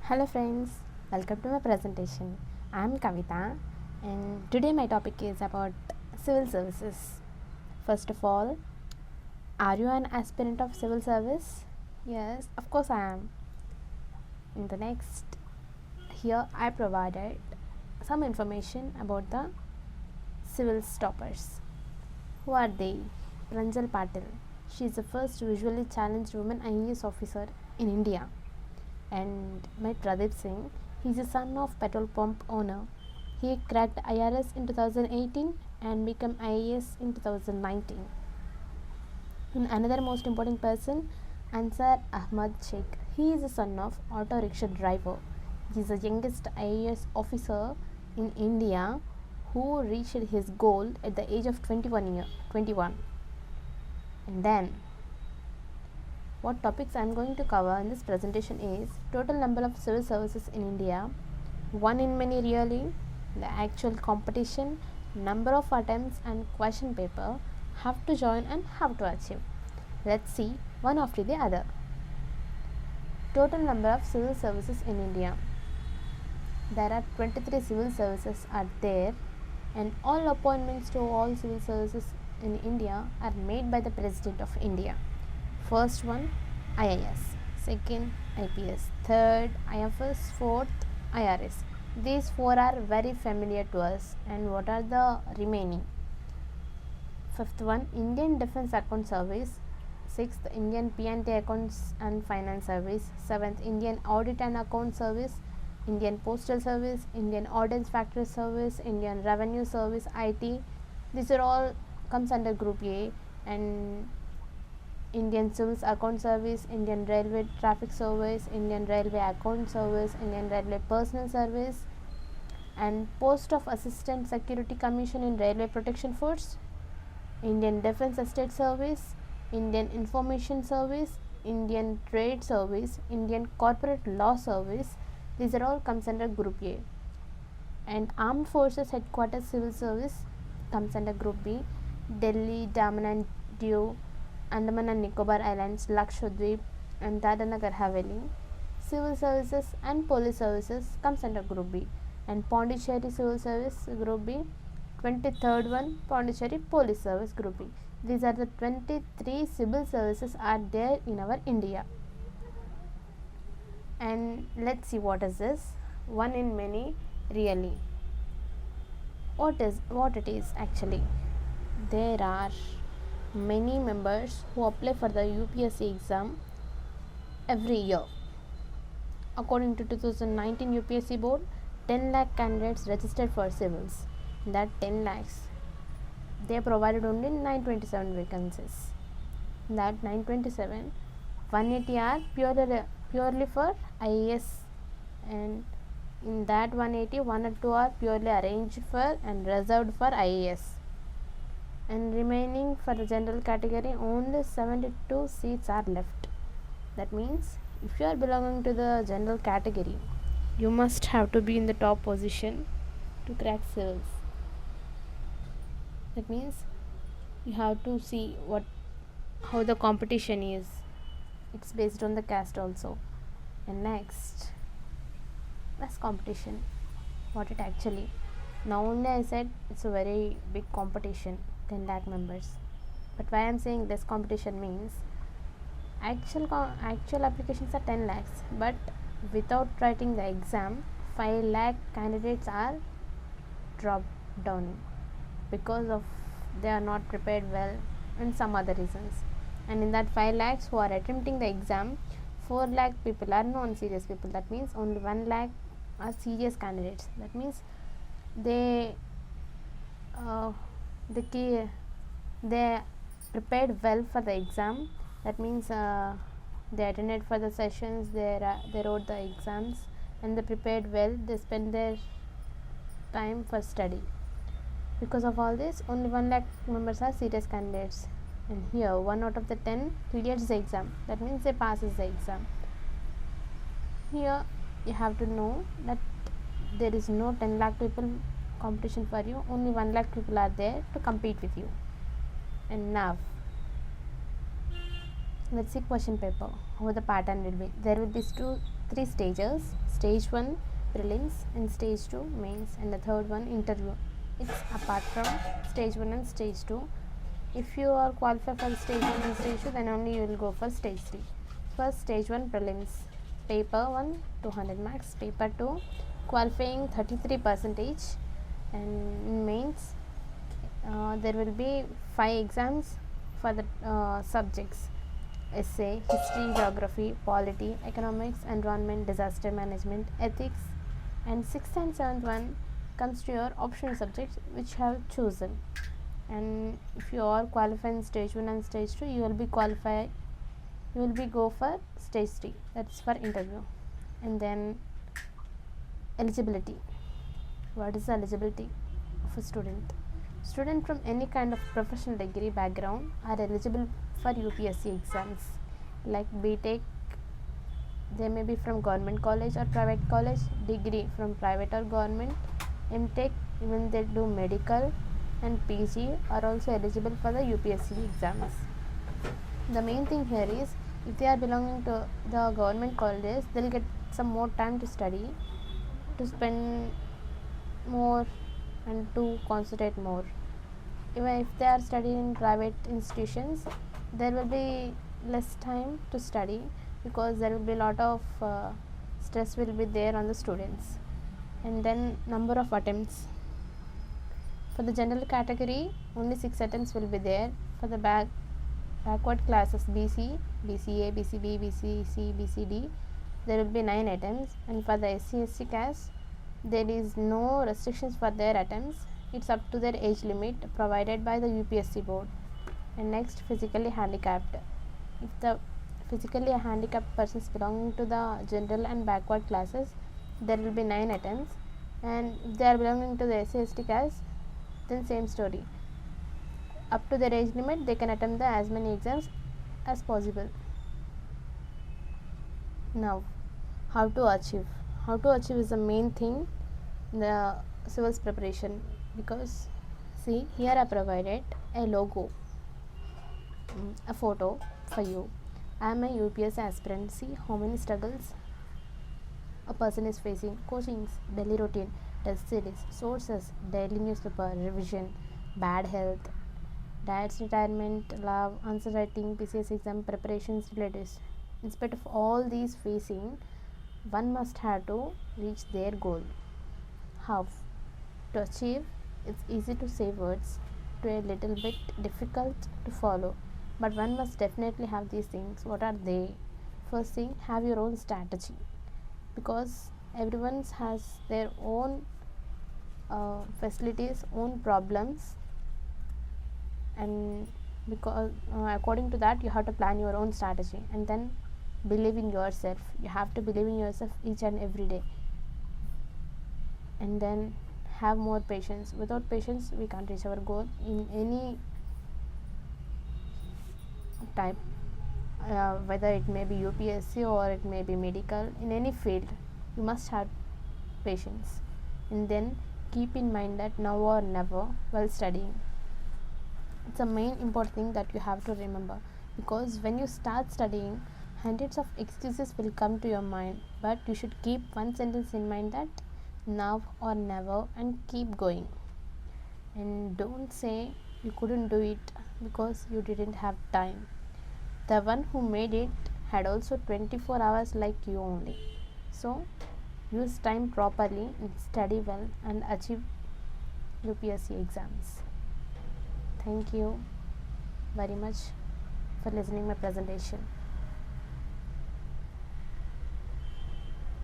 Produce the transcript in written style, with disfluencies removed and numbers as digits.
Hello friends, welcome to my presentation. I am Kavita and today my topic is about civil services. First of all, are you an aspirant of civil service? Yes, of course I am. In the next, here I provided some information about the civil toppers. Who are they? Pranjal Patil. She is the first visually challenged woman IAS officer in India. And my Pradeep Singh, he is the son of petrol pump owner. He cracked IRS in 2018 and became IAS in 2019. And another most important person, Ansar Ahmad Sheikh. He is the son of auto rickshaw driver. He is the youngest IAS officer in India who reached his goal at the age of 21. And then what topics I am going to cover in this presentation is total number of civil services in India, one in many really, the actual competition, number of attempts and question paper, have to join and have to achieve. Let's see one after the other. Total number of civil services in India. There are 23 civil services are there and all appointments to all civil services in India are made by the President of India. First one IAS, second IPS, third IFS, fourth IRS. These four are very familiar to us. And what are the remaining? Fifth one Indian Defence Account Service, sixth Indian P&T Accounts and Finance Service, seventh Indian Audit and Account Service, Indian Postal Service, Indian Ordnance Factory Service, Indian Revenue Service, IT. These are all comes under Group A. And Indian Civil Account Service, Indian Railway Traffic Service, Indian Railway Account Service, Indian Railway Personnel Service, and Post of Assistant Security Commission in Railway Protection Force, Indian Defence Estate Service, Indian Information Service, Indian Trade Service, Indian Corporate Law Service. These are all comes under Group A. And Armed Forces Headquarters Civil Service comes under Group B. Delhi, Daman and Diu, Andaman and Nicobar Islands, Lakshadweep and Dadanagar Haveli. Civil Services and Police Services comes under Group B. And Pondicherry Civil Service Group B. 23rd one Pondicherry Police Service Group B. These are the 23 civil services are there in our India. And let's see what is this. One in many really. What it is actually? There are many members who apply for the UPSC exam every year. According to 2019 UPSC board, 10 lakh candidates registered for civils. In that 10 lakhs, they provided only 927 vacancies. In that 927, 180 are purely for IAS, and in that 180, 1 or 2 are purely arranged for and reserved for IAS. And remaining for the general category, only 72 seats are left. That means if you are belonging to the general category, you must have to be in the top position to crack civils. That means you have to see how the competition is. It's based on the caste also. And next, less competition. What it actually? Now only I said it's a very big competition, 10 lakh members. But why I am saying less competition means actual applications are 10 lakhs, but without writing the exam, 5 lakh candidates are dropped down because of they are not prepared well and some other reasons. And in that 5 lakhs who are attempting the exam, 4 lakh people are non-serious people. That means only 1 lakh are serious candidates. That means they prepared well for the exam. That means they attended for the sessions, they wrote the exams and they prepared well. They spent their time for study. Because of all this, only 1 lakh members are serious candidates. And here 1 out of the 10 clears the exam. That means they passes the exam. Here you have to know that there is no 10 lakh people competition for you. Only 1 lakh people are there to compete with you. And now let's see question paper. How the pattern will be. There will be 3 stages. stage 1 prelims and stage 2 mains, and the third one interview. It's apart from stage 1 and stage 2. If you are qualified for stage 1 and stage 2, then only you will go for stage 3. First, stage 1 prelims, paper 1 200 marks, paper 2 qualifying 33%, and in mains there will be 5 exams for the subjects: essay, history, geography, polity, economics, environment, disaster management, ethics, and 6th and 7th one comes to your optional subjects which you have chosen. And if you are qualified in stage 1 and stage 2, you will be qualified, you will be go for stage 3, that's for interview. And then eligibility. What is the eligibility of a student? Students from any kind of professional degree background are eligible for UPSC exams. Like BTech, they may be from government college or private college, degree from private or government, MTech, even they do medical, and PG are also eligible for the UPSC exams. The main thing here is, if they are belonging to the government colleges, they'll get some more time to study, to spend more, and to concentrate more. Even if they are studying in private institutions, there will be less time to study, because there will be a lot of stress will be there on the students. And then number of attempts. For the general category, only 6 attempts will be there. For the backward classes, BC, BCA, BCB, BCC, BCD, there will be 9 attempts. And for the SC/ST caste, there is no restrictions for their attempts. It's up to their age limit provided by the UPSC board. And next, physically handicapped. If the physically handicapped persons belonging to the general and backward classes, there will be 9 attempts. And if they are belonging to the SC/ST caste, then same story. Up to their age limit, they can attempt as many exams as possible. Now, how to achieve? How to achieve is the main thing in the civils preparation, because see, here I provided a logo, a photo for you. I am a UPS aspirant. See how many struggles a person is facing: coachings, daily routine, test series, sources, daily newspaper, revision, bad health, dad's retirement, love, answer writing, PCS exam preparations, relatives. In spite of all these facing, one must have to reach their goal. How to achieve? It's easy to say words, to a little bit difficult to follow, but one must definitely have these things. What are they? First thing, have your own strategy, because everyone has their own facilities, own problems, and because according to that you have to plan your own strategy. And then believe in yourself. You have to believe in yourself each and every day. And then have more patience. Without patience, we can't reach our goal in any type, whether it may be UPSC or it may be medical. In any field, you must have patience. And then keep in mind that now or never while studying. It's a main important thing that you have to remember, because when you start studying, hundreds of excuses will come to your mind, but you should keep one sentence in mind, that now or never, and keep going. And don't say you couldn't do it because you didn't have time. The one who made it had also 24 hours like you only. So use time properly and study well and achieve UPSC exams. Thank you very much for listening my presentation.